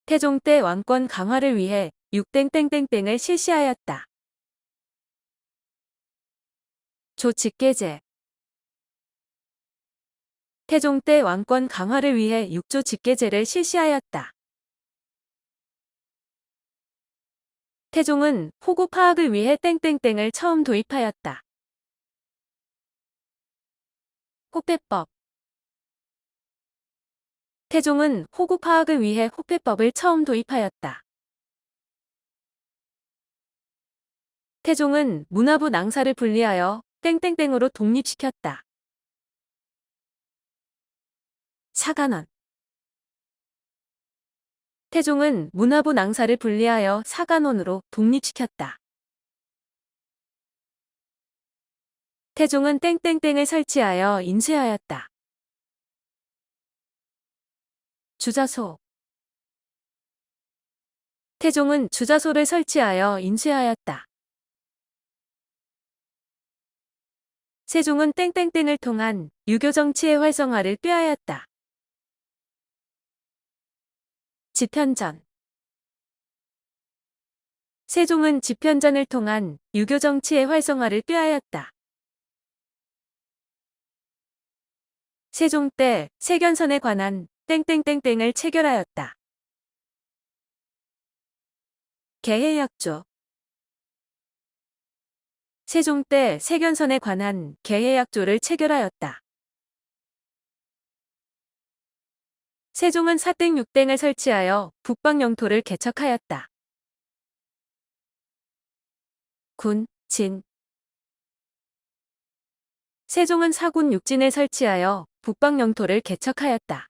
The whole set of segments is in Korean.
태종 때 왕권 강화를 위해 6땡땡땡땡을 실시하였다. 조 직계제. 태종 때 왕권 강화를 위해 6조 직계제를 실시하였다. 태종은 호구 파악을 위해 땡땡땡을 처음 도입하였다. 호패법. 태종은 호구 파악을 위해 호패법을 처음 도입하였다. 태종은 문화부 낭사를 분리하여 땡땡땡으로 독립시켰다. 사간원. 태종은 문화부 낭사를 분리하여 사간원으로 독립시켰다. 태종은 땡땡땡을 설치하여 인쇄하였다. 주자소. 태종은 주자소를 설치하여 인쇄하였다. 세종은 땡땡땡을 통한 유교 정치의 활성화를 꾀하였다. 집현전. 세종은 집현전을 통한 유교 정치의 활성화를 꾀하였다. 세종 때 세견선에 관한 땡땡땡땡을 체결하였다. 개해약조. 세종 때 세견선에 관한 개해약조를 체결하였다. 세종은 사땡 육땡을 설치하여 북방 영토를 개척하였다. 군, 진. 세종은 사군 육진을 설치하여 북방 영토를 개척하였다.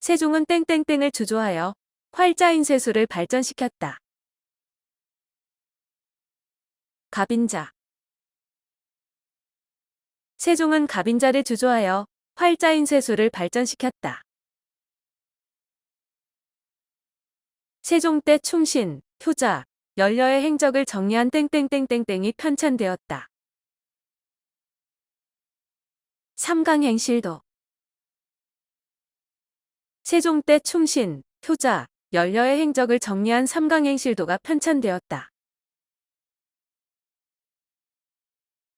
세종은 땡땡땡을 주조하여 활자인쇄소를 발전시켰다. 갑인자. 세종은 갑인자를 주조하여 활자인쇄소를 발전시켰다. 세종 때 충신, 효자, 연려의 행적을 정리한 땡땡땡땡땡이 편찬되었다. 삼강행실도. 세종 때 충신, 효자, 연려의 행적을 정리한 삼강행실도가 편찬되었다.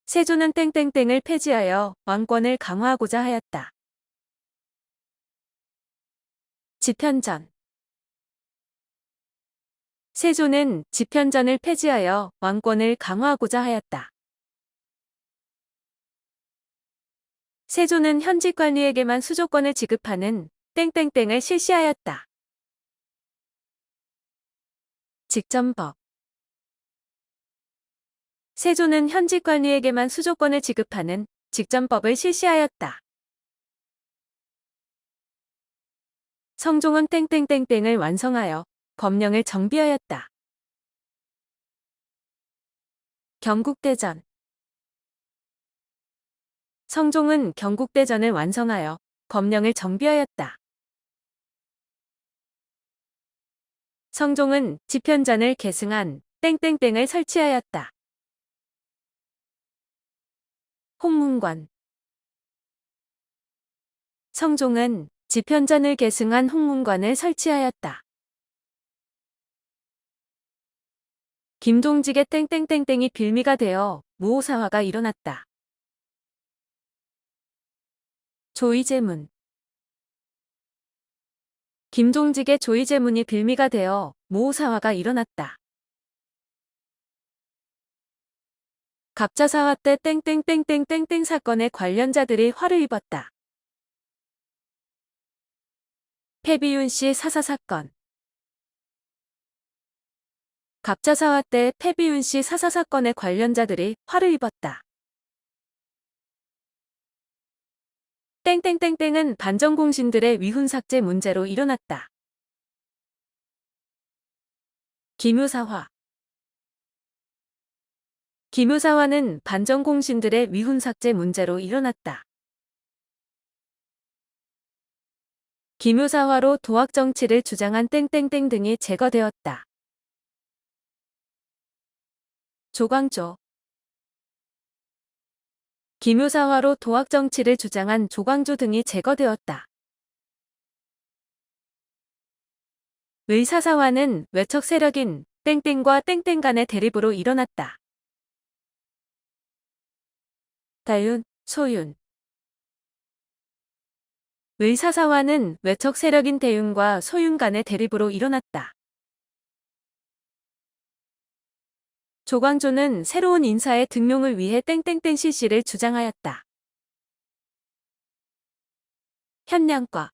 세조는 땡땡땡을 폐지하여 왕권을 강화하고자 하였다. 집현전. 세조는 집현전을 폐지하여 왕권을 강화하고자 하였다. 세조는 현직 관리에게만 수조권을 지급하는 땡땡땡을 실시하였다. 직전법. 세조는 현직 관리에게만 수조권을 지급하는 직전법을 실시하였다. 성종은 땡땡땡땡을 완성하여 법령을 정비하였다. 경국대전. 성종은 경국대전을 완성하여 법령을 정비하였다. 성종은 집현전을 계승한 땡땡땡을 설치하였다. 홍문관. 성종은 집현전을 계승한 홍문관을 설치하였다. 김종직의 땡땡땡땡이 빌미가 되어 무호사화가 일어났다. 조의제문. 김종직의 조의제문이 빌미가 되어 무호사화가 일어났다. 갑자사화 때 땡땡땡땡땡땡 사건의 관련자들이 화를 입었다. 패비윤씨 사사사건. 갑자사화 때 패비윤씨 사사사건의 관련자들이 화를 입었다. 땡땡땡땡은 반정공신들의 위훈삭제 문제로 일어났다. 기묘사화. 기묘사화는 반정공신들의 위훈삭제 문제로 일어났다. 기묘사화로 도학정치를 주장한 땡땡땡 등이 제거되었다. 조광조. 기묘사화로 도학정치를 주장한 조광조 등이 제거되었다. 의사사화는 외척 세력인 땡땡과 땡땡 간의 대립으로 일어났다. 다윤, 소윤. 의사사화는 외척 세력인 대윤과 소윤 간의 대립으로 일어났다. 조광조는 새로운 인사의 등용을 위해 땡땡땡 실시를 주장하였다. 현량과.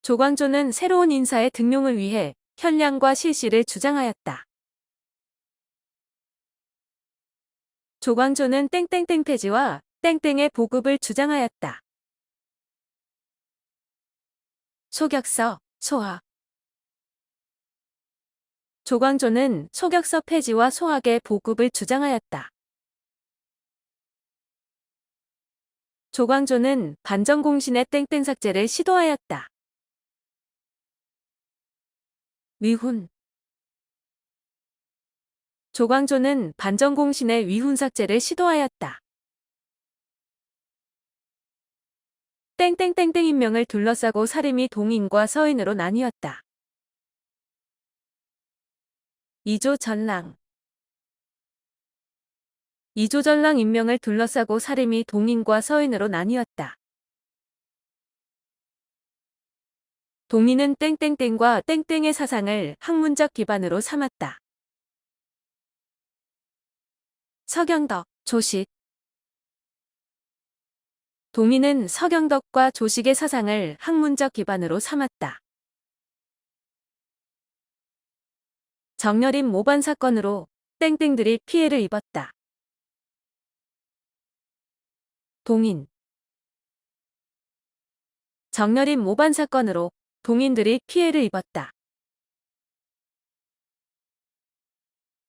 조광조는 새로운 인사의 등용을 위해 현량과 실시를 주장하였다. 조광조는 땡땡땡 폐지와 땡땡의 보급을 주장하였다. 소격서, 소학. 조광조는 소격서 폐지와 소학의 보급을 주장하였다. 조광조는 반정공신의 땡땡 삭제를 시도하였다. 위훈. 조광조는 반정공신의 위훈 삭제를 시도하였다. 땡땡땡땡 인명을 둘러싸고 사림이 동인과 서인으로 나뉘었다. 이조전랑. 이조전랑 인명을 둘러싸고 사림이 동인과 서인으로 나뉘었다. 동인은 땡땡땡과 땡땡의 사상을 학문적 기반으로 삼았다. 서경덕, 조식. 동인은 서경덕과 조식의 사상을 학문적 기반으로 삼았다. 정렬인 모반 사건으로 땡땡들이 피해를 입었다. 동인. 정렬인 모반 사건으로 동인들이 피해를 입었다.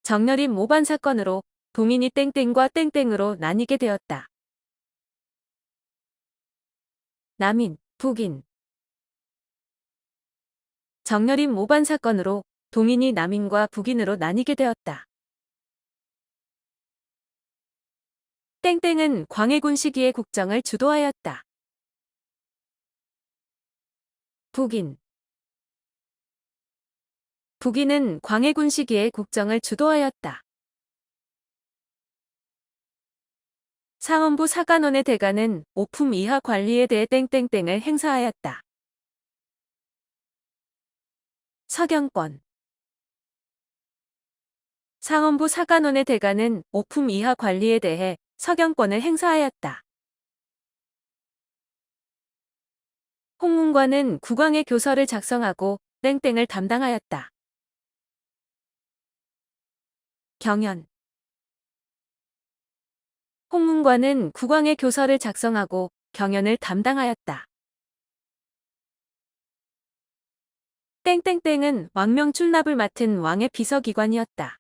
정렬인 모반 사건으로 동인이 땡땡과 땡땡으로 나뉘게 되었다. 남인, 북인. 정렬인 모반 사건으로 동인이 남인과 북인으로 나뉘게 되었다. 땡땡은 광해군 시기의 국정을 주도하였다. 북인. 북인은 광해군 시기의 국정을 주도하였다. 상원부 사관원의 대가는 오품 이하 관리에 대해 땡땡땡을 행사하였다. 서경권. 상원부 사관원의 대가는 오품 이하 관리에 대해 서경권을 행사하였다. 홍문관은 국왕의 교서를 작성하고 땡땡을 담당하였다. 경연. 홍문관은 국왕의 교서를 작성하고 경연을 담당하였다. 땡땡땡은 왕명 출납을 맡은 왕의 비서기관이었다.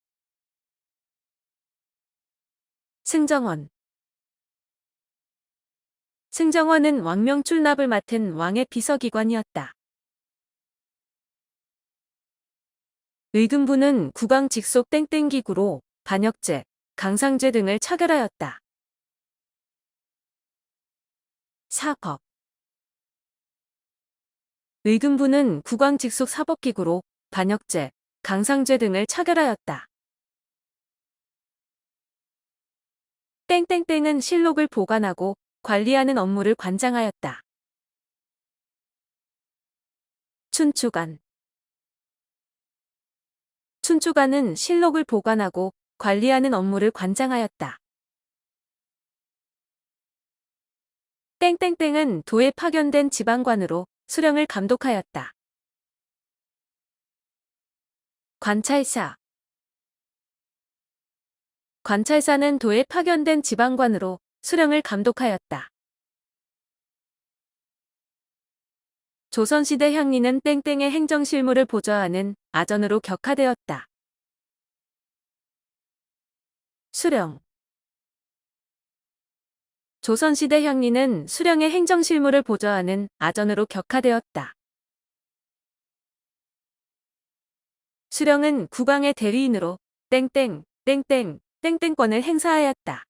승정원. 승정원은 왕명 출납을 맡은 왕의 비서기관이었다. 의금부는 국왕 직속 땡땡기구로 반역죄, 강상죄 등을 처결하였다. 사법. 의금부는 국왕 직속 사법기구로 반역죄, 강상죄 등을 처결하였다. 땡땡땡은 실록을 보관하고 관리하는 업무를 관장하였다. 춘추관. 춘추관은 실록을 보관하고 관리하는 업무를 관장하였다. 땡땡땡은 도에 파견된 지방관으로 수령을 감독하였다. 관찰사. 관찰사는 도에 파견된 지방관으로 수령을 감독하였다. 조선시대 향리는 땡땡의 행정실무를 보좌하는 아전으로 격하되었다. 수령. 조선시대 향리는 수령의 행정실무를 보좌하는 아전으로 격하되었다. 수령은 국왕의 대리인으로 땡땡, 땡땡, 땡땡권을 행사하였다.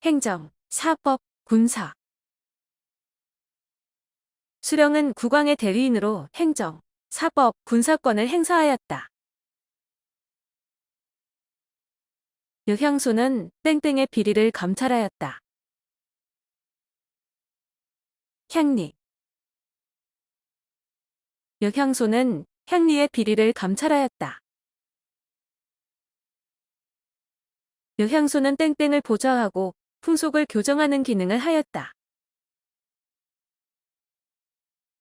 행정, 사법, 군사. 수령은 국왕의 대리인으로 행정, 사법, 군사권을 행사하였다. 르향소는 땡땡의 비리를 감찰하였다. 향리. 르향소는 향리의 비리를 감찰하였다. 르향소는 땡땡을 보좌하고 풍속을 교정하는 기능을 하였다.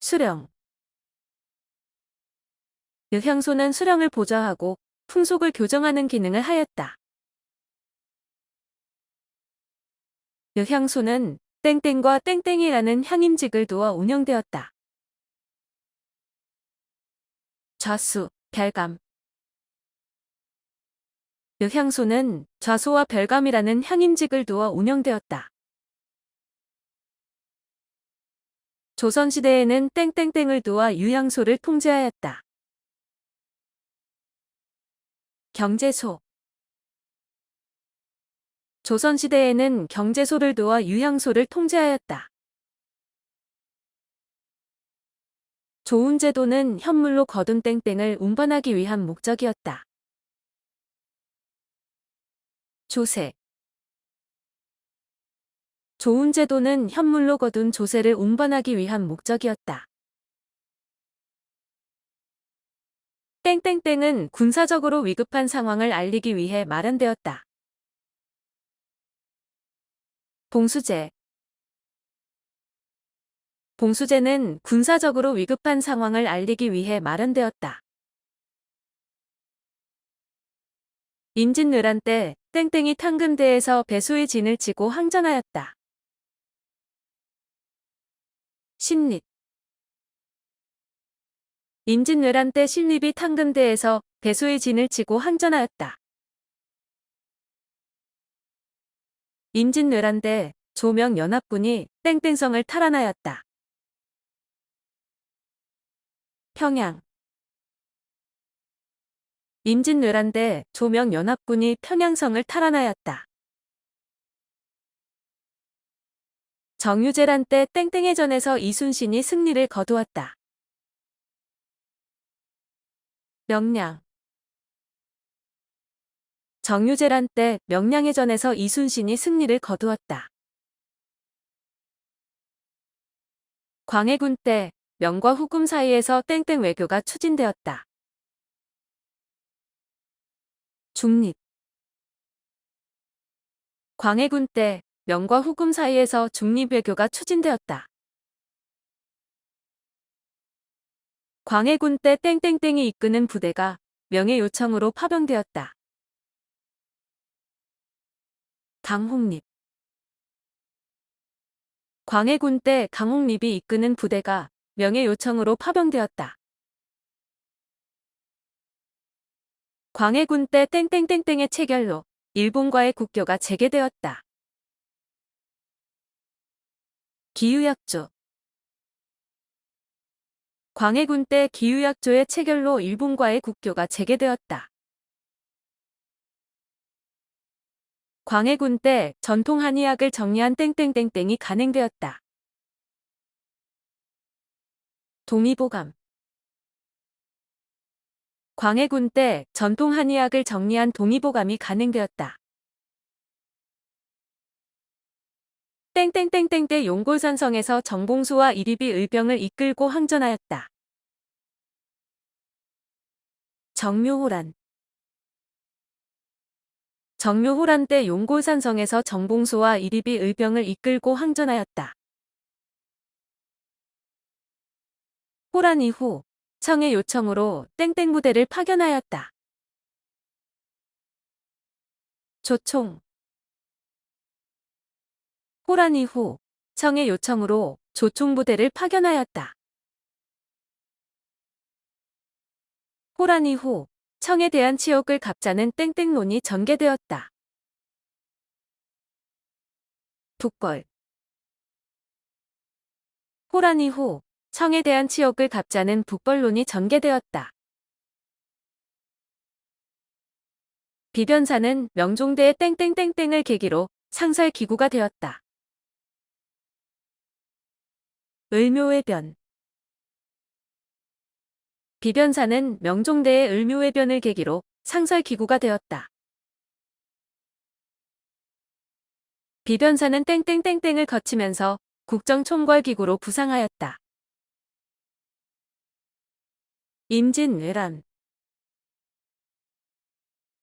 수령. 르향소는 수령을 보좌하고 풍속을 교정하는 기능을 하였다. 르향소는 땡땡과 땡땡이라는 향임직을 두어 운영되었다. 좌수, 별감. 르향소는 좌소와 별감이라는 향임직을 두어 운영되었다. 조선시대에는 땡땡땡을 두어 유향소를 통제하였다. 경제소. 조선시대에는 경제소를 두어 유향소를 통제하였다. 조운제도는 현물로 거둔 땡땡을 운반하기 위한 목적이었다. 조세. 조운제도는 현물로 거둔 조세를 운반하기 위한 목적이었다. 땡땡땡은 군사적으로 위급한 상황을 알리기 위해 마련되었다. 봉수제. 봉수제는 군사적으로 위급한 상황을 알리기 위해 마련되었다. 임진왜란 때 땡땡이 탕금대에서 배수의 진을 치고 항전하였다. 신립. 임진왜란 때 신립이 탕금대에서 배수의 진을 치고 항전하였다. 임진왜란 때 조명연합군이 땡땡성을 탈환하였다. 평양. 임진왜란 때 조명연합군이 평양성을 탈환하였다. 정유재란 때 땡땡의 전에서 이순신이 승리를 거두었다. 명량. 정유재란 때 명량의 전에서 이순신이 승리를 거두었다. 광해군 때 명과 후금 사이에서 땡땡 외교가 추진되었다. 중립. 광해군 때 명과 후금 사이에서 중립외교가 추진되었다. 광해군 때 땡땡땡이 이끄는 부대가 명의 요청으로 파병되었다. 강홍립. 광해군 때 강홍립이 이끄는 부대가 명의 요청으로 파병되었다. 광해군 때 땡땡땡땡의 체결로 일본과의 국교가 재개되었다. 기유약조. 광해군 때 기유약조의 체결로 일본과의 국교가 재개되었다. 광해군 때 전통 한의학을 정리한 땡땡땡땡이 간행되었다. 동의보감. 광해군 때 전통 한의학을 정리한 동의보감이 간행되었다. 땡땡땡땡 때 용골산성에서 정봉수와 이립이 의병을 이끌고 항전하였다. 정묘호란. 정묘호란 때 용골산성에서 정봉수와 이립이 의병을 이끌고 항전하였다. 호란 이후 청의 요청으로 땡땡 부대를 파견하였다. 조총. 호란 이후 청의 요청으로 조총 부대를 파견하였다. 호란 이후 청에 대한 치욕을 갚자는 땡땡론이 전개되었다. 북벌. 호란 이후 청에 대한 치욕을 갚자는 북벌론이 전개되었다. 비변사는 명종대의 땡땡땡땡을 계기로 상설 기구가 되었다. 을묘의 변. 비변사는 명종대의 을묘해변을 계기로 상설기구가 되었다. 비변사는 땡땡땡땡을 거치면서 국정총괄기구로 부상하였다. 임진왜란.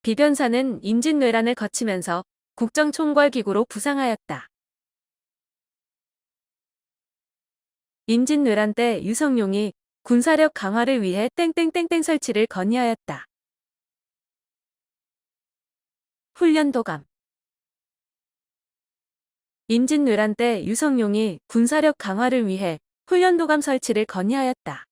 비변사는 임진왜란을 거치면서 국정총괄기구로 부상하였다. 임진왜란 때 유성룡이 군사력 강화를 위해 땡땡땡땡 설치를 건의하였다. 훈련도감. 임진왜란 때 유성룡이 군사력 강화를 위해 훈련도감 설치를 건의하였다.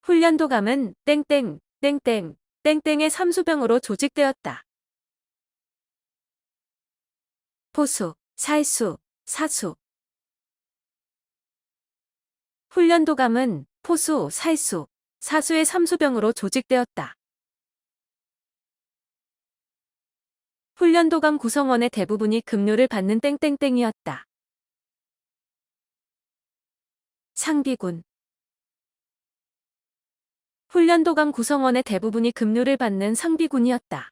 훈련도감은 땡땡, 땡땡, 땡땡의 삼수병으로 조직되었다. 포수, 살수, 사수. 훈련도감은 포수, 살수, 사수의 삼수병으로 조직되었다. 훈련도감 구성원의 대부분이 급료를 받는 땡땡땡이었다. 상비군. 훈련도감 구성원의 대부분이 급료를 받는 상비군이었다.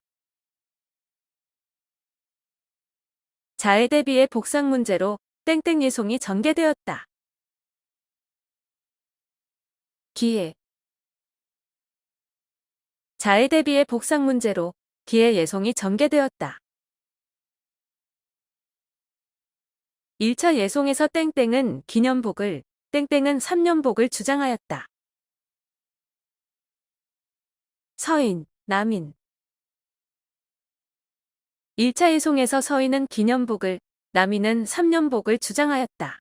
자해 대비의 복상 문제로 땡땡 예송이 전개되었다. 기해. 자해 대비의 복상 문제로 기해 예송이 전개되었다. 1차 예송에서 땡땡은 기년복을, 땡땡은 3년복을 주장하였다. 서인, 남인. 1차 예송에서 서인은 기년복을, 남인은 3년복을 주장하였다.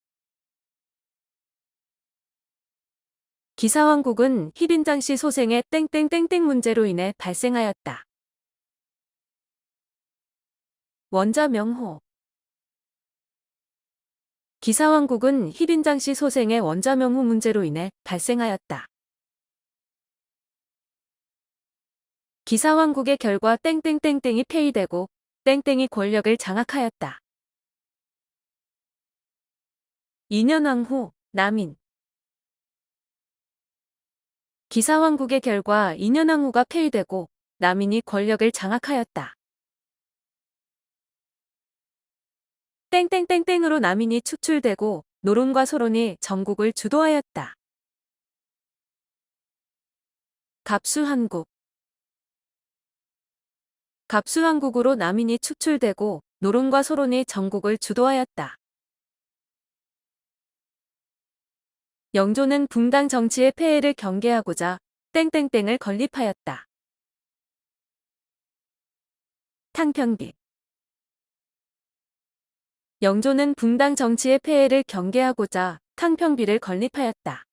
기사왕국은 희빈장씨 소생의 땡땡땡땡 문제로 인해 발생하였다. 원자명호. 기사왕국은 희빈장씨 소생의 원자명호 문제로 인해 발생하였다. 기사왕국의 결과 땡땡땡땡이 폐위되고 땡땡이 권력을 장악하였다. 인현왕후, 남인. 기사왕국의 결과 인현왕후가 폐위되고 남인이 권력을 장악하였다. 땡땡땡땡으로 남인이 축출되고 노론과 소론이 전국을 주도하였다. 갑수한국. 갑수한국으로 남인이 축출되고 노론과 소론이 전국을 주도하였다. 영조는 붕당 정치의 폐해를 경계하고자 땡땡땡을 건립하였다. 탕평비. 영조는 붕당 정치의 폐해를 경계하고자 탕평비를 건립하였다.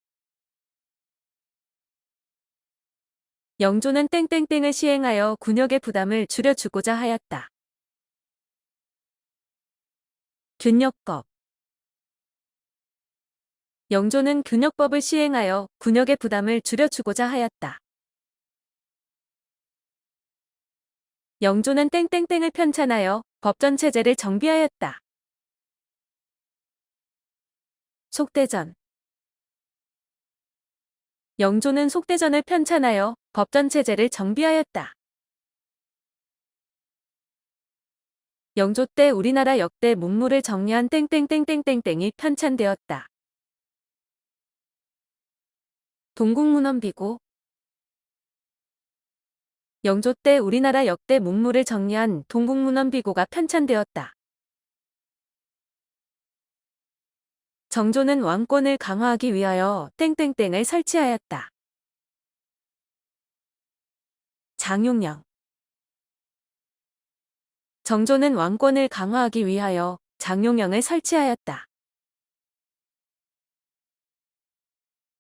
영조는 땡땡땡을 시행하여 군역의 부담을 줄여주고자 하였다. 균역법. 영조는 균역법을 시행하여 군역의 부담을 줄여주고자 하였다. 영조는 땡땡땡을 편찬하여 법전체제를 정비하였다. 속대전. 영조는 속대전을 편찬하여 법전체제를 정비하였다. 영조 때 우리나라 역대 문물을 정리한 땡땡땡땡땡땡이 편찬되었다. 동국문헌비고. 영조 때 우리나라 역대 문물을 정리한 동국문헌비고가 편찬되었다. 정조는 왕권을 강화하기 위하여 땡땡땡을 설치하였다. 장용령. 정조는 왕권을 강화하기 위하여 장용령을 설치하였다.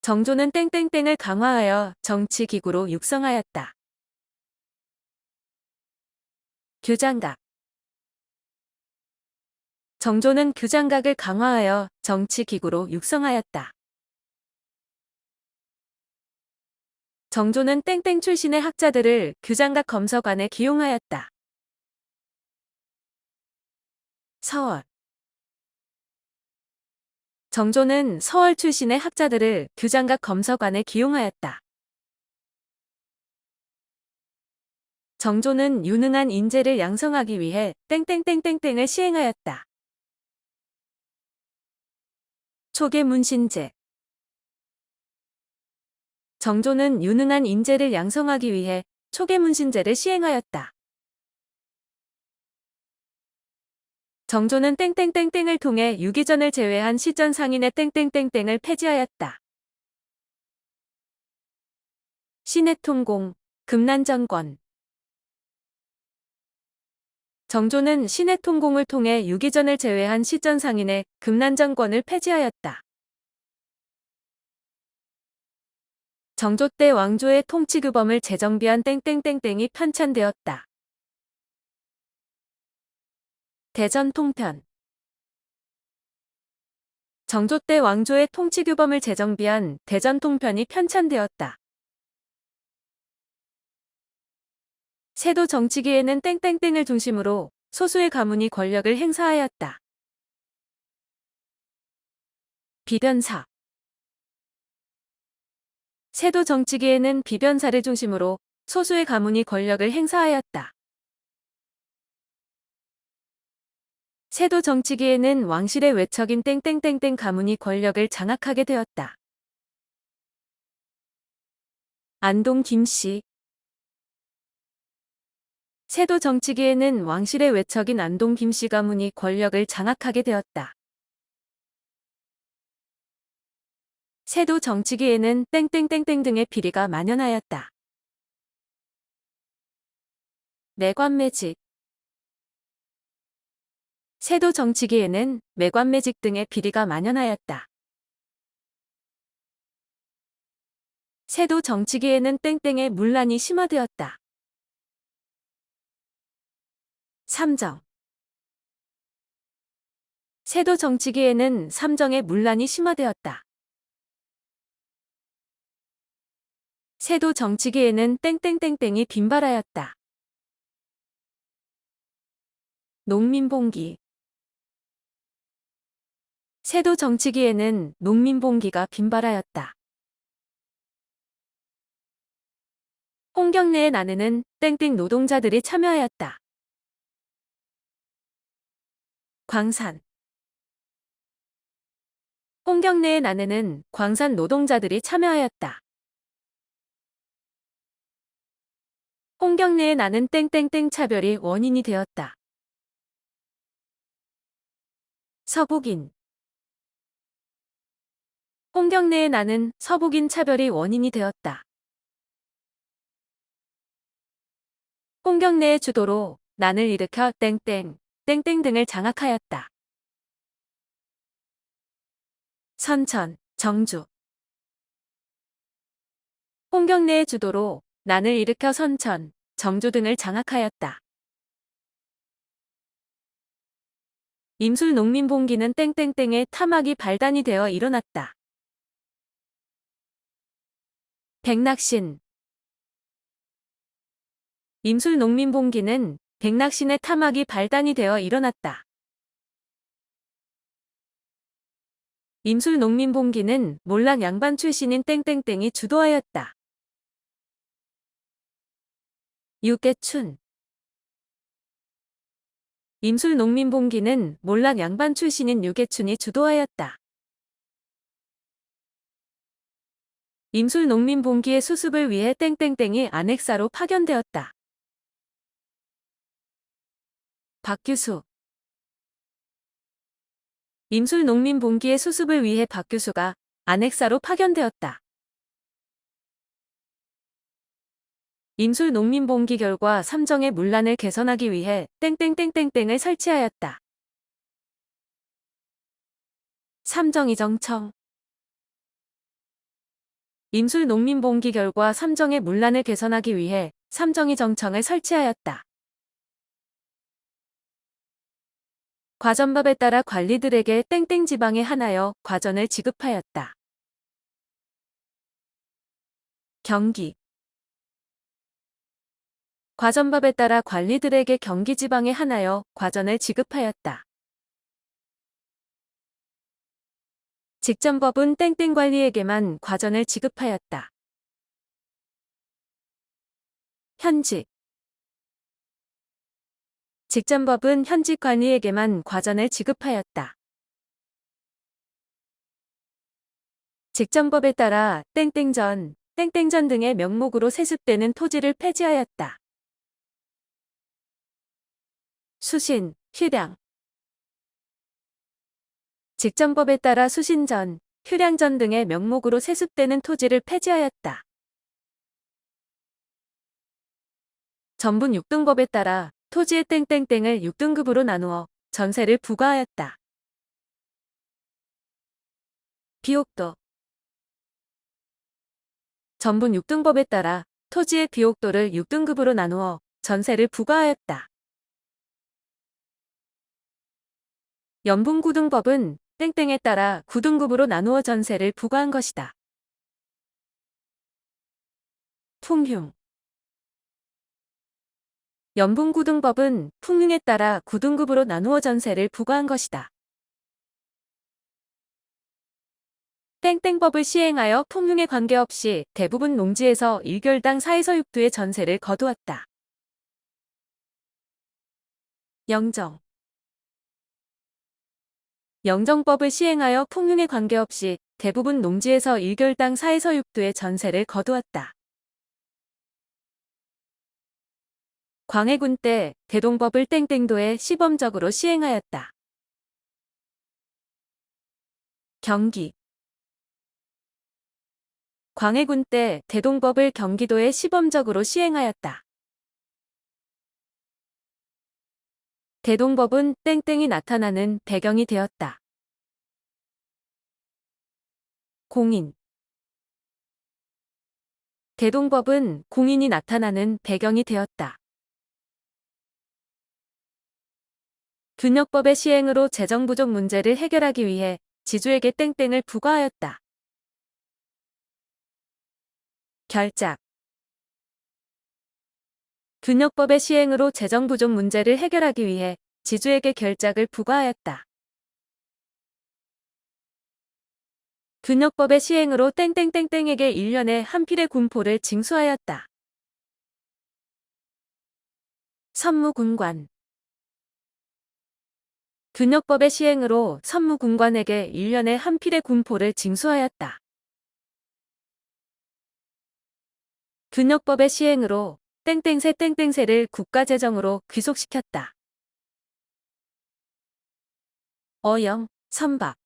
정조는 땡땡땡을 강화하여 정치기구로 육성하였다. 규장각. 정조는 규장각을 강화하여 정치기구로 육성하였다. 정조는 땡땡 출신의 학자들을 규장각 검서관에 기용하였다. 서원. 정조는 서울 출신의 학자들을 규장각 검서관에 기용하였다. 정조는 유능한 인재를 양성하기 위해 땡땡땡땡땡을 시행하였다. 초계문신제. 정조는 유능한 인재를 양성하기 위해 초계문신제를 시행하였다. 정조는 땡땡땡땡을 통해 유기전을 제외한 시전 상인의 땡땡땡땡을 폐지하였다. 신해통공, 금난정권. 정조는 신해통공을 통해 유기전을 제외한 시전 상인의 금난정권을 폐지하였다. 정조 때 왕조의 통치규범을 재정비한 땡땡땡땡이 편찬되었다. 대전통편. 정조 때 왕조의 통치규범을 재정비한 대전통편이 편찬되었다. 세도 정치기에는 땡땡땡을 중심으로 소수의 가문이 권력을 행사하였다. 비변사. 세도 정치기에는 비변사를 중심으로 소수의 가문이 권력을 행사하였다. 세도 정치기에는 왕실의 외척인 땡땡땡땡 가문이 권력을 장악하게 되었다. 안동 김씨. 세도 정치기에는 왕실의 외척인 안동 김씨 가문이 권력을 장악하게 되었다. 세도 정치기에는 땡땡땡땡 등의 비리가 만연하였다. 매관매직. 세도 정치기에는 매관매직 등의 비리가 만연하였다. 세도 정치기에는 땡땡의 문란이 심화되었다. 삼정. 세도 정치기에는 삼정의 문란이 심화되었다. 세도 정치기에는 땡땡땡땡이 빈발하였다. 농민봉기. 세도 정치기에는 농민봉기가 빈발하였다. 홍경래의 난해는 땡땡 노동자들이 참여하였다. 광산. 홍경래의 난해는 광산 노동자들이 참여하였다. 홍경래의 난은 땡땡땡 차별이 원인이 되었다. 서북인. 홍경래의 난은 서북인 차별이 원인이 되었다. 홍경래의 주도로 난을 일으켜 땡땡, 땡땡 등을 장악하였다. 선천, 정주. 홍경래의 주도로 난을 일으켜 선천, 정주 등을 장악하였다. 임술 농민봉기는 땡땡땡의 탐악이 발단이 되어 일어났다. 백낙신. 임술 농민봉기는 백낙신의 탐악이 발단이 되어 일어났다. 임술 농민봉기는 몰락 양반 출신인 땡땡땡이 주도하였다. 유계춘. 임술 농민봉기는 몰락 양반 출신인 유계춘이 주도하였다. 임술 농민봉기의 수습을 위해 땡땡땡이 안핵사로 파견되었다. 박규수. 임술 농민봉기의 수습을 위해 박규수가 안핵사로 파견되었다. 임술 농민봉기 결과 삼정의 문란을 개선하기 위해 땡땡땡땡땡을 설치하였다. 삼정이정청. 임술 농민봉기 결과 삼정의 문란을 개선하기 위해 삼정이정청을 설치하였다. 과전법에 따라 관리들에게 땡땡 지방에 한하여 과전을 지급하였다. 경기. 과전법에 따라 관리들에게 경기 지방에 한하여 과전을 지급하였다. 직전법은 땡땡 관리에게만 과전을 지급하였다. 현직. 직전법은 현직 관리에게만 과전을 지급하였다. 직전법에 따라 땡땡전, 땡땡전 등의 명목으로 세습되는 토지를 폐지하였다. 수신, 휴량. 직전법에 따라 수신전, 휴량전 등의 명목으로 세습되는 토지를 폐지하였다. 전분 6등법에 따라 토지의 땡땡땡을 6등급으로 나누어 전세를 부과하였다. 비옥도. 전분 6등법에 따라 토지의 비옥도를 6등급으로 나누어 전세를 부과하였다. 연분 9등법은 땡땡에 따라 9등급으로 나누어 전세를 부과한 것이다. 풍흉. 연분 9등법은 풍흉에 따라 9등급으로 나누어 전세를 부과한 것이다. 땡땡법을 시행하여 풍흉에 관계없이 대부분 농지에서 1결당 4에서 6두의 전세를 거두었다. 영정. 영정법을 시행하여 풍흉에 관계없이 대부분 농지에서 1결당 4에서 6두의 전세를 거두었다. 광해군 때 대동법을 땡땡도에 시범적으로 시행하였다. 경기. 광해군 때 대동법을 경기도에 시범적으로 시행하였다. 대동법은 땡땡이 나타나는 배경이 되었다. 공인. 대동법은 공인이 나타나는 배경이 되었다. 균역법의 시행으로 재정 부족 문제를 해결하기 위해 지주에게 땡땡을 부과하였다. 결작. 균역법의 시행으로 재정 부족 문제를 해결하기 위해 지주에게 결작을 부과하였다. 균역법의 시행으로 땡땡땡땡에게 1년에 한 필의 군포를 징수하였다. 선무군관. 균역법의 시행으로 선무군관에게 1년에 한 필의 군포를 징수하였다. 균역법의 시행으로 땡땡세 땡땡세를 국가재정으로 귀속시켰다. 어염, 선박.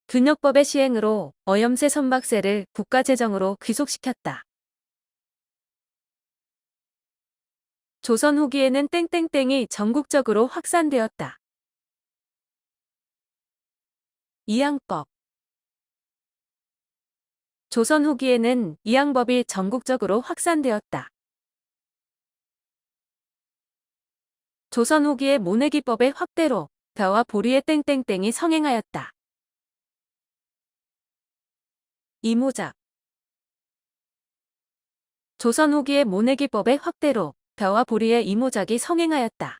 균역법의 시행으로 어염세 선박세를 국가재정으로 귀속시켰다. 조선 후기에는 땡땡땡이 전국적으로 확산되었다. 이양법. 조선 후기에는 이양법이 전국적으로 확산되었다. 조선 후기의 모내기법의 확대로 벼와 보리의 땡땡땡이 성행하였다. 이모작. 조선 후기의 모내기법의 확대로 벼와 보리의 이모작이 성행하였다.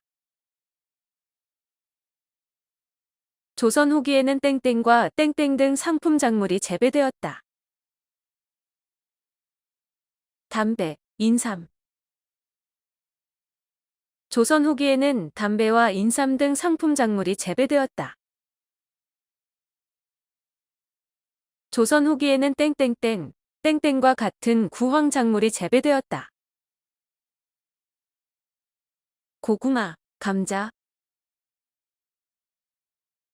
조선 후기에는 땡땡과 땡땡 등 상품 작물이 재배되었다. 담배, 인삼. 조선 후기에는 담배와 인삼 등 상품 작물이 재배되었다. 조선 후기에는 땡땡땡, 땡땡과 같은 구황 작물이 재배되었다. 고구마, 감자.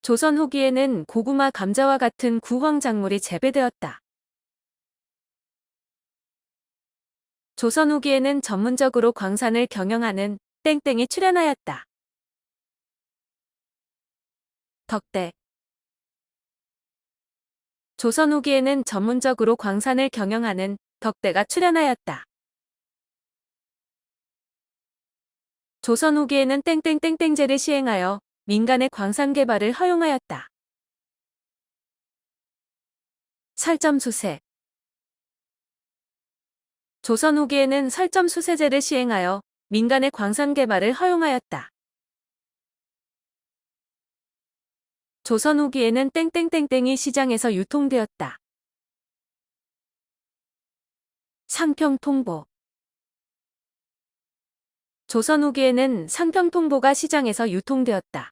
조선 후기에는 고구마, 감자와 같은 구황 작물이 재배되었다. 조선 후기에는 전문적으로 광산을 경영하는 땡땡이 출현하였다. 덕대. 조선 후기에는 전문적으로 광산을 경영하는 덕대가 출현하였다. 조선 후기에는 땡땡땡땡제를 시행하여 민간의 광산 개발을 허용하였다. 설점수세. 조선 후기에는 설점수세제를 시행하여 민간의 광산 개발을 허용하였다. 조선 후기에는 땡땡땡땡이 시장에서 유통되었다. 상평통보. 조선 후기에는 상평통보가 시장에서 유통되었다.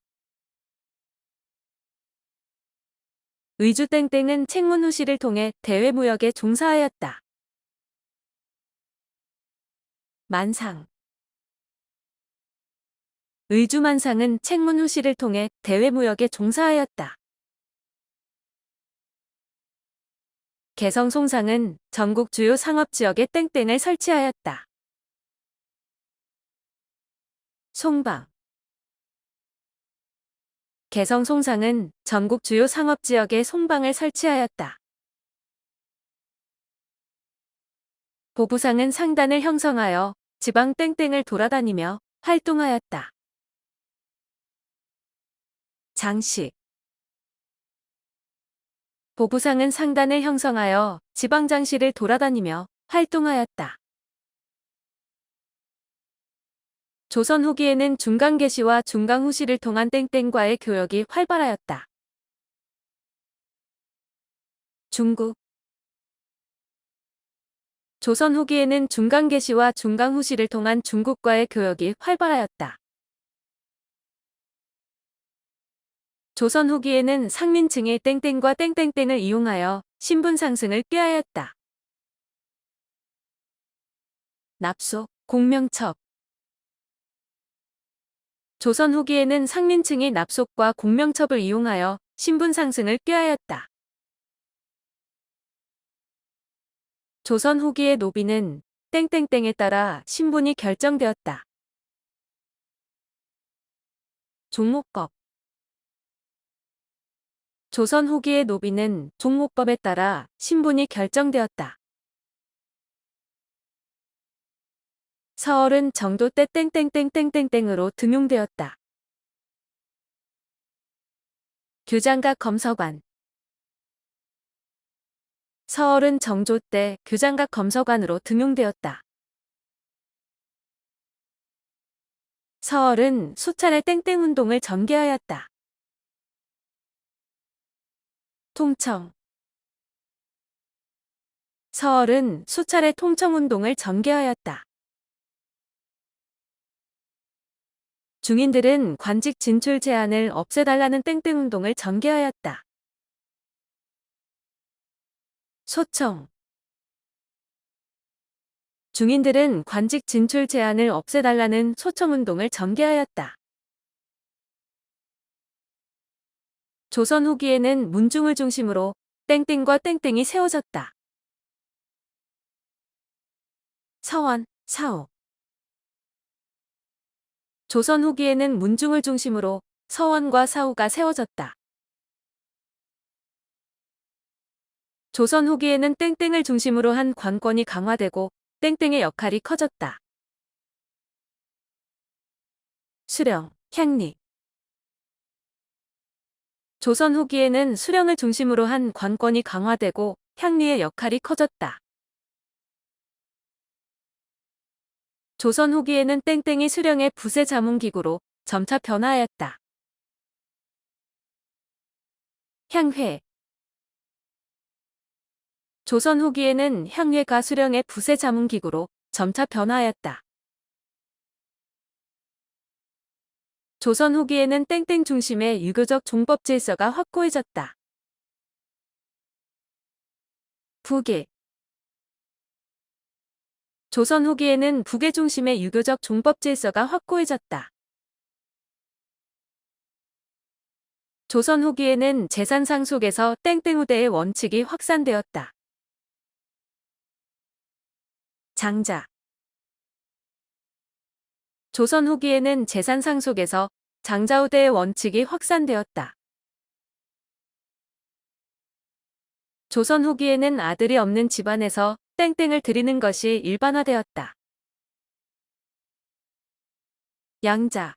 의주땡땡은 책문후시를 통해 대외무역에 종사하였다. 만상. 의주만상은 책문후시를 통해 대외무역에 종사하였다. 개성송상은 전국 주요 상업지역에 땡땡을 설치하였다. 송방. 개성송상은 전국 주요 상업지역에 송방을 설치하였다. 보부상은 상단을 형성하여 지방 땡땡을 돌아다니며 활동하였다. 장식. 보부상은 상단을 형성하여 지방장시를 돌아다니며 활동하였다. 조선 후기에는 중강계시와 중강후시를 통한 땡땡과의 교역이 활발하였다. 중국. 조선 후기에는 중강계시와 중강후시를 통한 중국과의 교역이 활발하였다. 조선 후기에는 상민층이 땡땡과 땡땡땡을 이용하여 신분 상승을 꾀하였다. 납속, 공명첩. 조선 후기에는 상민층이 납속과 공명첩을 이용하여 신분 상승을 꾀하였다. 조선 후기의 노비는 땡땡땡에 따라 신분이 결정되었다. 종목법. 조선 후기의 노비는 종목법에 따라 신분이 결정되었다. 서얼은 정도 때 땡땡땡땡땡땡으로 등용되었다. 규장각 검서관. 서얼은 정조 때 규장각 검서관으로 등용되었다. 서얼은 수차례 땡땡운동을 전개하였다. 통청. 서얼은 수차례 통청운동을 전개하였다. 중인들은 관직 진출 제한을 없애달라는 땡땡운동을 전개하였다. 소청. 중인들은 관직 진출 제한을 없애달라는 소청운동을 전개하였다. 조선 후기에는 문중을 중심으로 땡땡과 땡땡이 세워졌다. 서원, 사후. 조선 후기에는 문중을 중심으로 서원과 사후가 세워졌다. 조선 후기에는 땡땡을 중심으로 한 관권이 강화되고 땡땡의 역할이 커졌다. 수령, 향리. 조선 후기에는 수령을 중심으로 한 관권이 강화되고 향리의 역할이 커졌다. 조선 후기에는 땡땡이 수령의 부세 자문기구로 점차 변화하였다. 향회. 조선 후기에는 향회가 수령의 부세 자문기구로 점차 변화하였다. 조선 후기에는 땡땡 중심의 유교적 종법 질서가 확고해졌다. 북일. 조선 후기에는 북의 중심의 유교적 종법 질서가 확고해졌다. 조선 후기에는 재산 상속에서 땡땡우대의 원칙이 확산되었다. 장자. 조선 후기에는 재산 상속에서 장자우대의 원칙이 확산되었다. 조선 후기에는 아들이 없는 집안에서 땡땡을 드리는 것이 일반화되었다. 양자.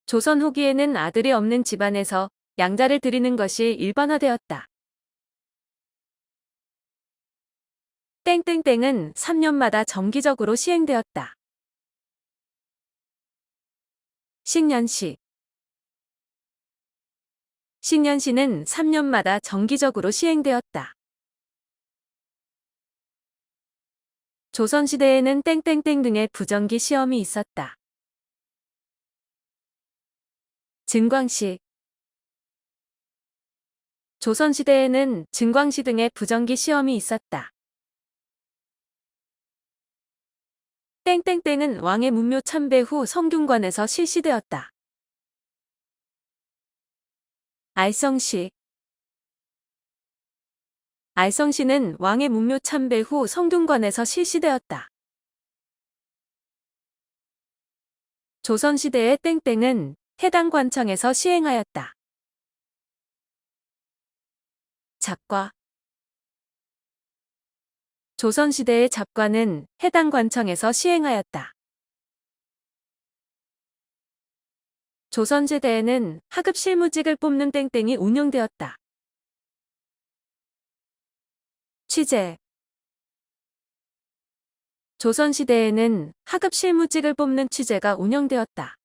조선 후기에는 아들이 없는 집안에서 양자를 드리는 것이 일반화되었다. 땡땡땡은 3년마다 정기적으로 시행되었다. 식년식. 식년시는 3년마다 정기적으로 시행되었다. 조선시대에는 땡땡땡 등의 부정기 시험이 있었다. 증광시. 조선시대에는 증광시 등의 부정기 시험이 있었다. 땡땡땡은 왕의 문묘 참배 후 성균관에서 실시되었다. 알성시. 알성시는 왕의 문묘 참배 후 성균관에서 실시되었다. 조선시대의 땡땡은 해당 관청에서 시행하였다. 잡과. 조선시대의 잡과는 해당 관청에서 시행하였다. 조선시대에는 하급 실무직을 뽑는 땡땡이 운영되었다. 취재. 조선시대에는 하급 실무직을 뽑는 취재가 운영되었다.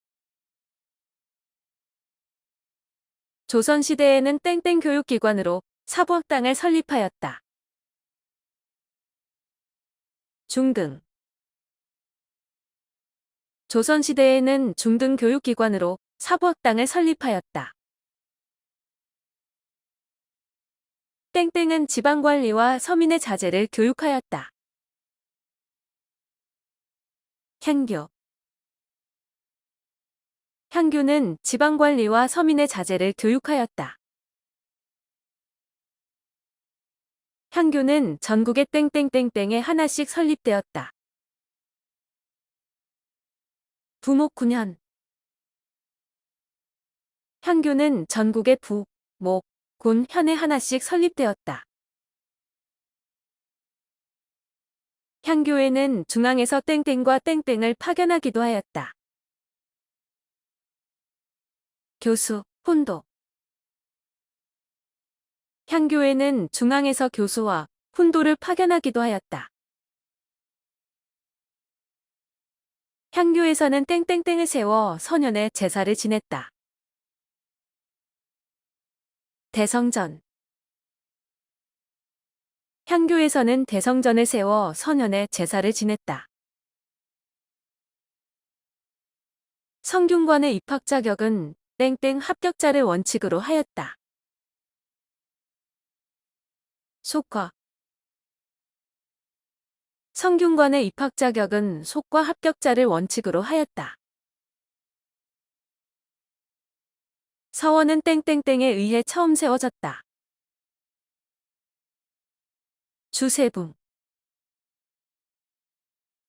조선시대에는 땡땡 교육기관으로 사법당을 설립하였다. 중등. 조선시대에는 중등 교육기관으로 사법당을 설립하였다. 땡땡은 지방관리와 서민의 자제를 교육하였다. 향교. 향교는 지방관리와 서민의 자제를 교육하였다. 향교는 전국의 땡땡땡땡에 하나씩 설립되었다. 부목군현. 향교는 전국의 부, 목, 군, 현에 하나씩 설립되었다. 향교에는 중앙에서 땡땡과 땡땡을 파견하기도 하였다. 교수, 훈도. 향교에는 중앙에서 교수와 훈도를 파견하기도 하였다. 향교에서는 땡땡땡을 세워 선현의 제사를 지냈다. 대성전. 향교에서는 대성전을 세워 선현의 제사를 지냈다. 성균관의 입학 자격은 땡땡 합격자를 원칙으로 하였다. 속과. 성균관의 입학 자격은 속과 합격자를 원칙으로 하였다. 서원은 땡땡땡에 의해 처음 세워졌다. 주세붕.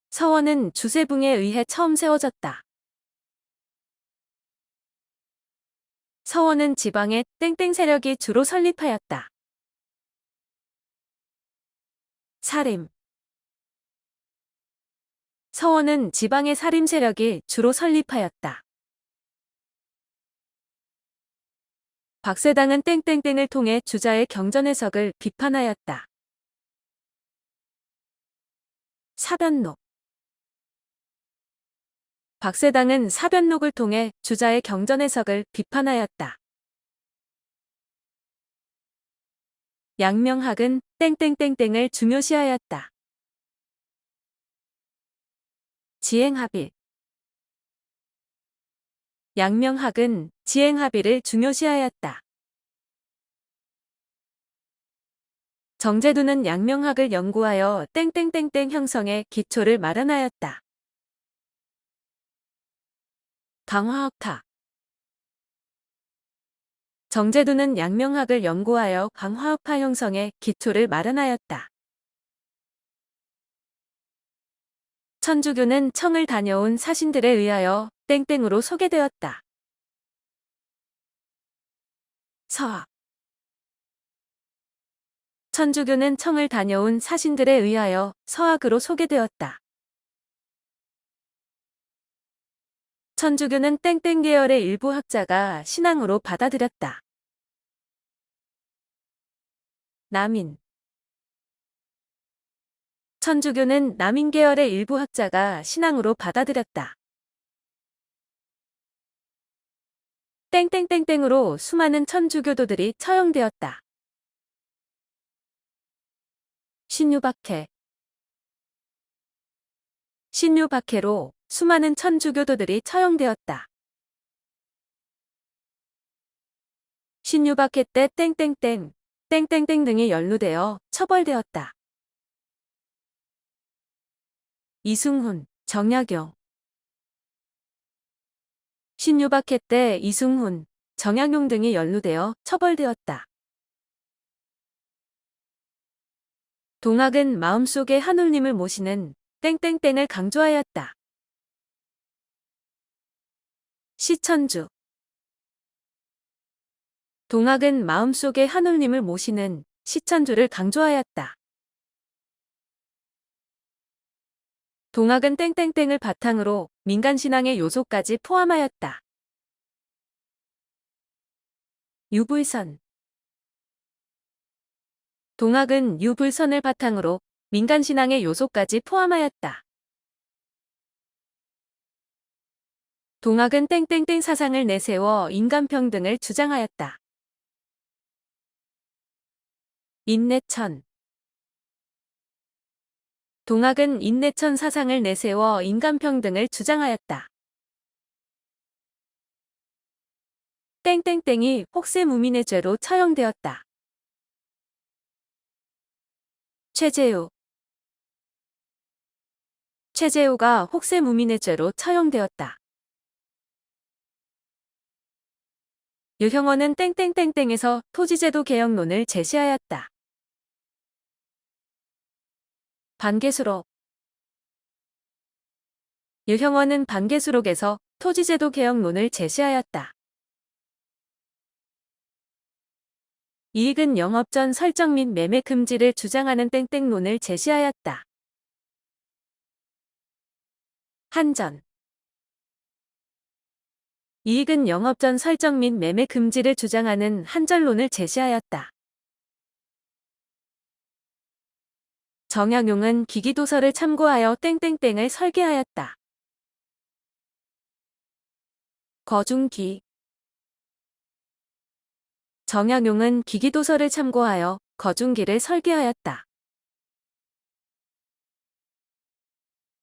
서원은 주세붕에 의해 처음 세워졌다. 서원은 지방의 땡땡 세력이 주로 설립하였다. 사림. 서원은 지방의 사림 세력이 주로 설립하였다. 박세당은 땡땡땡을 통해 주자의 경전 해석을 비판하였다. 사변록. 박세당은 사변록을 통해 주자의 경전 해석을 비판하였다. 양명학은 땡땡땡땡을 중요시하였다. 지행합의. 양명학은 지행합의를 중요시하였다. 정제두는 양명학을 연구하여 땡땡땡땡 형성의 기초를 마련하였다. 강화학파. 정제두는 양명학을 연구하여 강화학파 형성의 기초를 마련하였다. 천주교는 청을 다녀온 사신들에 의하여 땡땡으로 소개되었다. 서학. 천주교는 청을 다녀온 사신들에 의하여 서학으로 소개되었다. 천주교는 땡땡 계열의 일부 학자가 신앙으로 받아들였다. 남인. 천주교는 남인 계열의 일부 학자가 신앙으로 받아들였다. 땡땡땡땡으로 수많은 천주교도들이 처형되었다. 신유박해. 신유박해로 수많은 천주교도들이 처형되었다. 신유박해 때 땡땡땡, 땡땡땡 등이 연루되어 처벌되었다. 이승훈, 정약용. 신유박해 때 이승훈, 정약용 등이 연루되어 처벌되었다. 동학은 마음속에 하느님을 모시는 땡땡땡을 강조하였다. 시천주. 동학은 마음속에 하느님을 모시는 시천주를 강조하였다. 동학은 땡땡땡을 바탕으로 민간신앙의 요소까지 포함하였다. 유불선. 동학은 유불선을 바탕으로 민간신앙의 요소까지 포함하였다. 동학은 땡땡땡 사상을 내세워 인간평등을 주장하였다. 인내천. 동학은 인내천 사상을 내세워 인간평등을 주장하였다. 땡땡땡이 혹세무민의 죄로 처형되었다. 최재우. 최재우가 혹세무민의 죄로 처형되었다. 유형원은 땡땡땡땡에서 토지제도 개혁론을 제시하였다. 반개수록. 유형원은 반개수록에서 토지제도 개혁론을 제시하였다. 이익은 영업전 설정 및 매매 금지를 주장하는 땡땡론을 제시하였다. 한전. 이익은 영업전 설정 및 매매 금지를 주장하는 한전론을 제시하였다. 정약용은 기기도서를 참고하여 땡땡땡을 설계하였다. 거중기. 정약용은 기기도서를 참고하여 거중기를 설계하였다.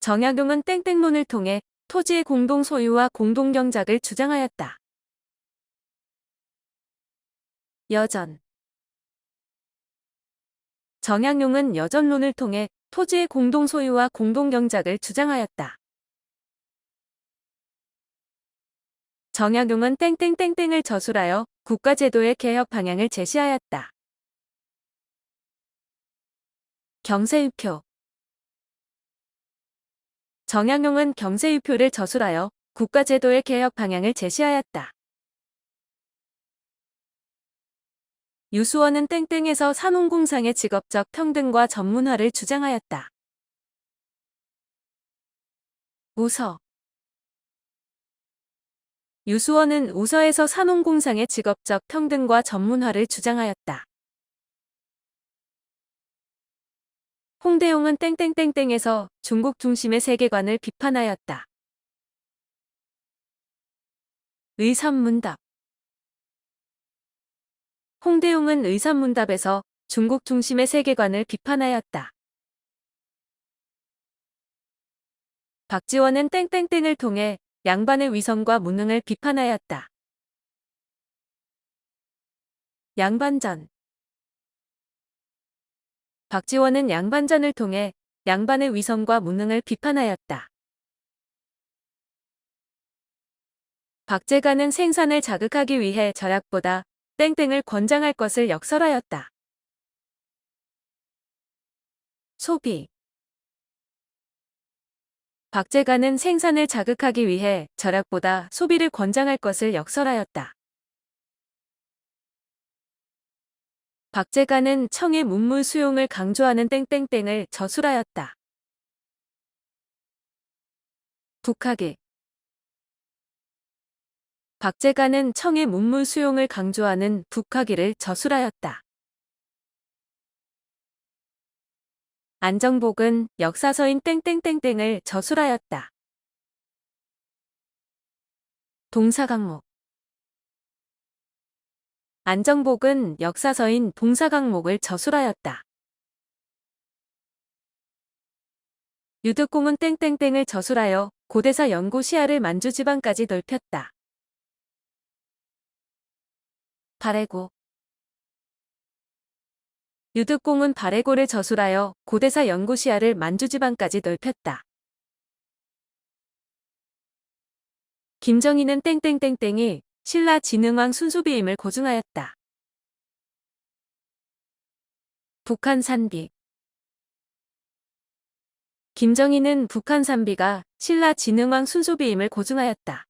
정약용은 땡땡론을 통해 토지의 공동소유와 공동경작을 주장하였다. 여전. 정약용은 여전론을 통해 토지의 공동소유와 공동경작을 주장하였다. 정약용은 땡땡땡땡을 저술하여 국가제도의 개혁 방향을 제시하였다. 경세유표. 정약용은 경세유표를 저술하여 국가제도의 개혁 방향을 제시하였다. 유수원은 땡땡에서 산업공상의 직업적 평등과 전문화를 주장하였다. 우서. 유수원은 우서에서 산업공상의 직업적 평등과 전문화를 주장하였다. 홍대용은 땡땡땡땡에서 중국 중심의 세계관을 비판하였다. 의선문답. 홍대용은 의선문답에서 중국 중심의 세계관을 비판하였다. 박지원은 땡땡땡을 통해 양반의 위선과 무능을 비판하였다. 양반전. 박지원은 양반전을 통해 양반의 위선과 무능을 비판하였다. 박제가는 생산을 자극하기 위해 절약보다 땡땡을 권장할 것을 역설하였다. 소비. 박제가는 생산을 자극하기 위해 절약보다 소비를 권장할 것을 역설하였다. 박제가는 청의 문물 수용을 강조하는 땡땡땡을 저술하였다. 북학의. 박제가는 청의 문물 수용을 강조하는 북학의를 저술하였다. 안정복은 역사서인 땡땡땡땡을 저술하였다. 동사강목. 안정복은 역사서인 동사강목을 저술하였다. 유득공은 땡땡땡을 저술하여 고대사 연구 시야를 만주지방까지 넓혔다. 발해고. 유득공은 발해고를 저술하여 고대사 연구 시야를 만주지방까지 넓혔다. 김정희는 땡땡땡땡이 신라 진흥왕 순수비임을 고증하였다. 북한 산비. 김정희는 북한 산비가 신라 진흥왕 순수비임을 고증하였다.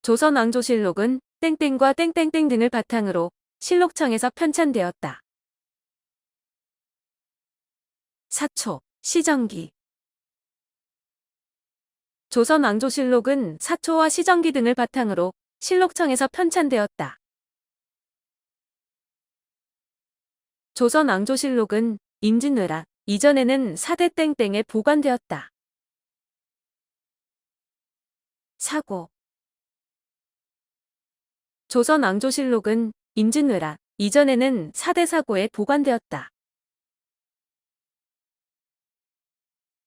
조선왕조실록은 땡땡과 땡땡땡 등을 바탕으로 실록청에서 편찬되었다. 사초, 시정기. 조선왕조실록은 사초와 시정기 등을 바탕으로 실록청에서 편찬되었다. 조선왕조실록은 임진왜란 이전에는 사대 땡땡에 보관되었다. 사고. 조선왕조실록은 임진왜란 이전에는 사대 사고에 보관되었다.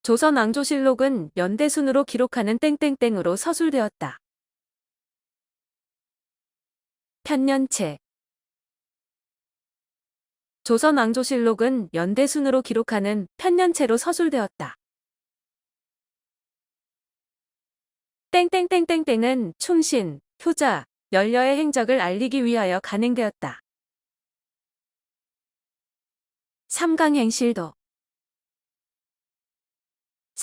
조선왕조실록은 연대순으로 기록하는 땡땡땡으로 서술되었다. 편년체. 조선왕조실록은 연대순으로 기록하는 편년체로 서술되었다. 땡땡땡땡땡은 충신, 효자, 연려의 행적을 알리기 위하여 간행되었다. 삼강행실도.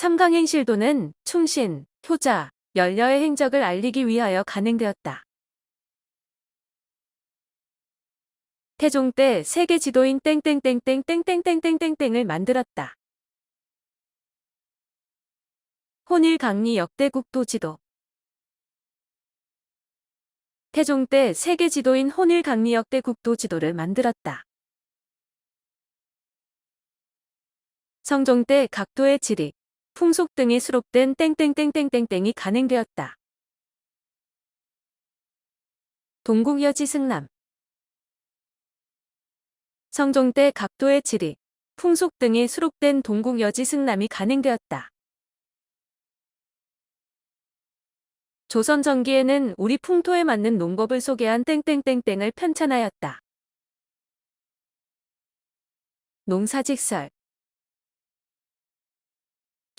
삼강행실도는 충신, 효자, 연려의 행적을 알리기 위하여 간행되었다. 태종 때 세계 지도인 땡땡땡땡 땡땡땡땡땡땡을 만들었다. 혼일강리 역대국도 지도. 태종 때 세계 지도인 혼일강리 역대국도 지도를 만들었다. 성종 때 각도의 지리, 풍속 등이 수록된 땡땡땡땡땡땡이 간행되었다. 동국여지 승남. 성종 때 각도의 지리, 풍속 등이 수록된 동국여지 승남이 간행되었다. 조선 전기에는 우리 풍토에 맞는 농법을 소개한 땡땡땡땡을 편찬하였다. 농사직설.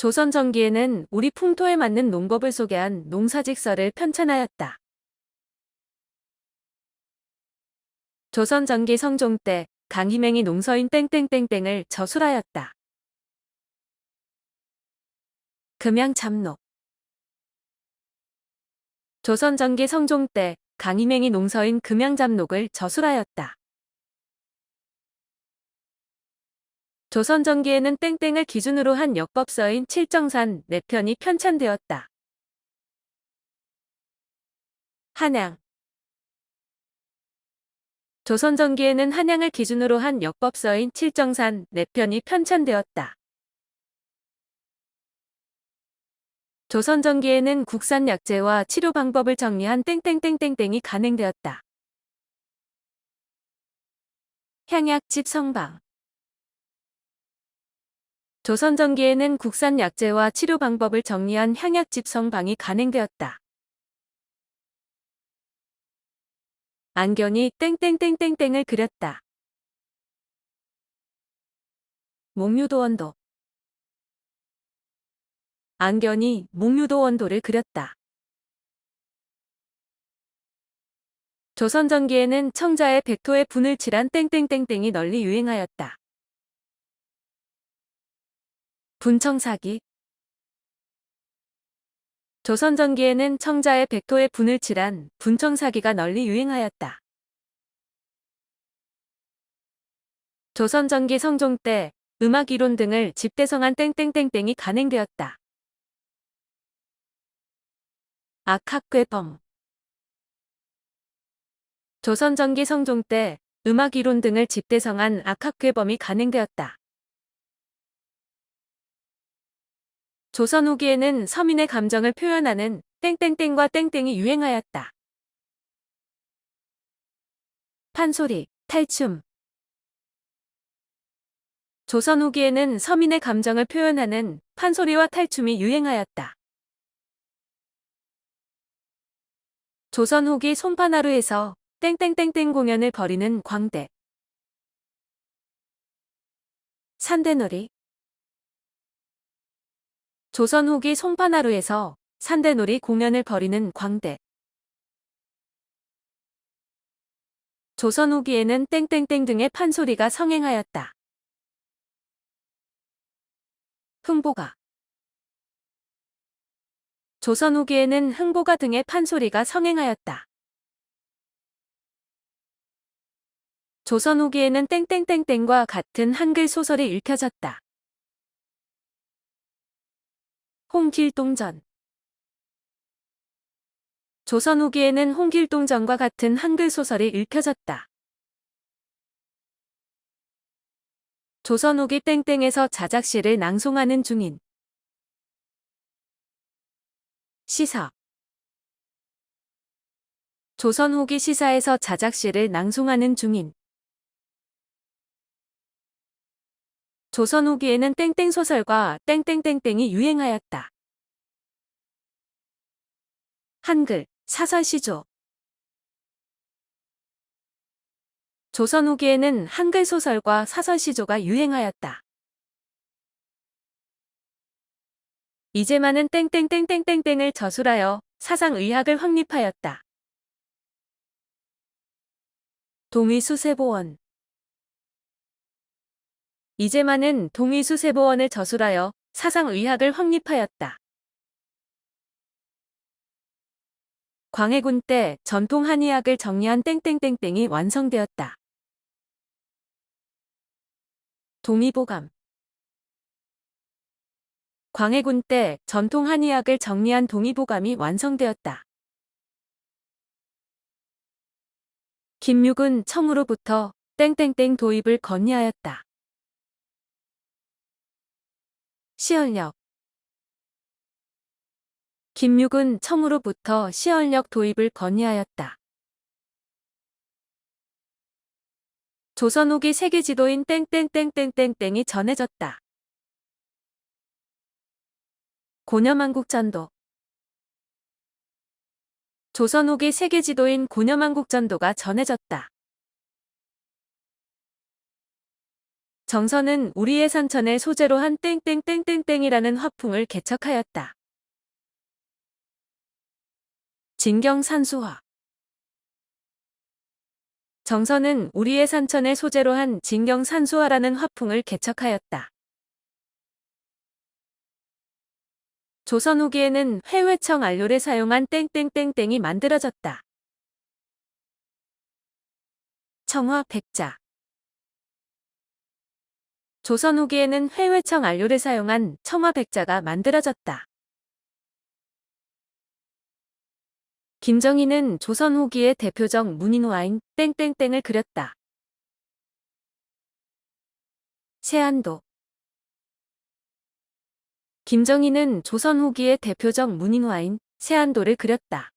조선 전기에는 우리 풍토에 맞는 농법을 소개한 농사직설을 편찬하였다. 조선 전기 성종 때 강희맹이 농서인 땡땡땡땡을 저술하였다. 금양잡록. 조선 전기 성종 때 강희맹이 농서인 금양잡록을 저술하였다. 조선 전기에는 땡땡을 기준으로 한 역법서인 칠정산 4편이 편찬되었다. 한양. 조선 전기에는 한양을 기준으로 한 역법서인 칠정산 4편이 편찬되었다. 조선 전기에는 국산 약재와 치료 방법을 정리한 땡땡땡땡땡이 간행되었다. 향약집 성방. 조선 전기에는 국산 약재와 치료 방법을 정리한 향약집 성방이 간행되었다. 안견이 땡땡땡땡땡을 그렸다. 목유도원도. 안견이 목유도원도를 그렸다. 조선 전기에는 청자의 백토에 분을 칠한 땡땡땡땡이 널리 유행하였다. 분청사기. 조선 전기에는 청자의 백토에 분을 칠한 분청사기가 널리 유행하였다. 조선 전기 성종 때 음악 이론 등을 집대성한 땡땡땡땡이 간행되었다. 악학괴범. 조선 전기 성종 때 음악 이론 등을 집대성한 악학괴범이 간행되었다. 조선 후기에는 서민의 감정을 표현하는 땡땡땡과 땡땡이 유행하였다. 판소리, 탈춤. 조선 후기에는 서민의 감정을 표현하는 판소리와 탈춤이 유행하였다. 조선 후기 손판하루에서 땡땡땡땡 공연을 벌이는 광대. 산대놀이. 조선 후기 손판하루에서 산대놀이 공연을 벌이는 광대. 조선 후기에는 땡땡땡 등의 판소리가 성행하였다. 흥보가. 조선 후기에는 흥보가 등의 판소리가 성행하였다. 조선 후기에는 땡땡땡땡과 같은 한글 소설이 읽혀졌다. 홍길동전. 조선 후기에는 홍길동전과 같은 한글 소설이 읽혀졌다. 조선 후기 땡땡에서 자작시를 낭송하는 중인. 시사. 조선 후기 시사에서 자작시를 낭송하는 중인. 조선 후기에는 땡땡 소설과 땡땡땡땡이 유행하였다. 한글, 사설시조. 조선 후기에는 한글 소설과 사설시조가 유행하였다. 이제만은 땡땡땡땡땡땡을 저술하여 사상의학을 확립하였다. 동의수세보원. 이제만은 동의수세보원을 저술하여 사상의학을 확립하였다. 광해군 때 전통 한의학을 정리한 땡땡땡땡이 완성되었다. 동의보감. 광해군 때 전통 한의학을 정리한 동의보감이 완성되었다. 김육은 청으로부터 땡땡땡 도입을 건의하였다. 시언력. 김육은 청으로부터 시언력 도입을 건의하였다. 조선 후기 세계 지도인 땡땡땡땡땡땡이 전해졌다. 고려만국전도. 조선 후기 세계 지도인 고려만국전도가 전해졌다. 정선은 우리의 산천을 소재로 한 땡땡땡땡땡이라는 화풍을 개척하였다. 진경산수화. 정선은 우리의 산천을 소재로 한 진경산수화라는 화풍을 개척하였다. 조선 후기에는 회회청 안료를 사용한 땡땡땡땡이 만들어졌다. 청화백자. 조선 후기에는 회회청 안료를 사용한 청화백자가 만들어졌다. 김정희는 조선 후기의 대표적 문인화인 땡땡땡을 그렸다. 세안도. 김정희는 조선 후기의 대표적 문인화인 세안도를 그렸다.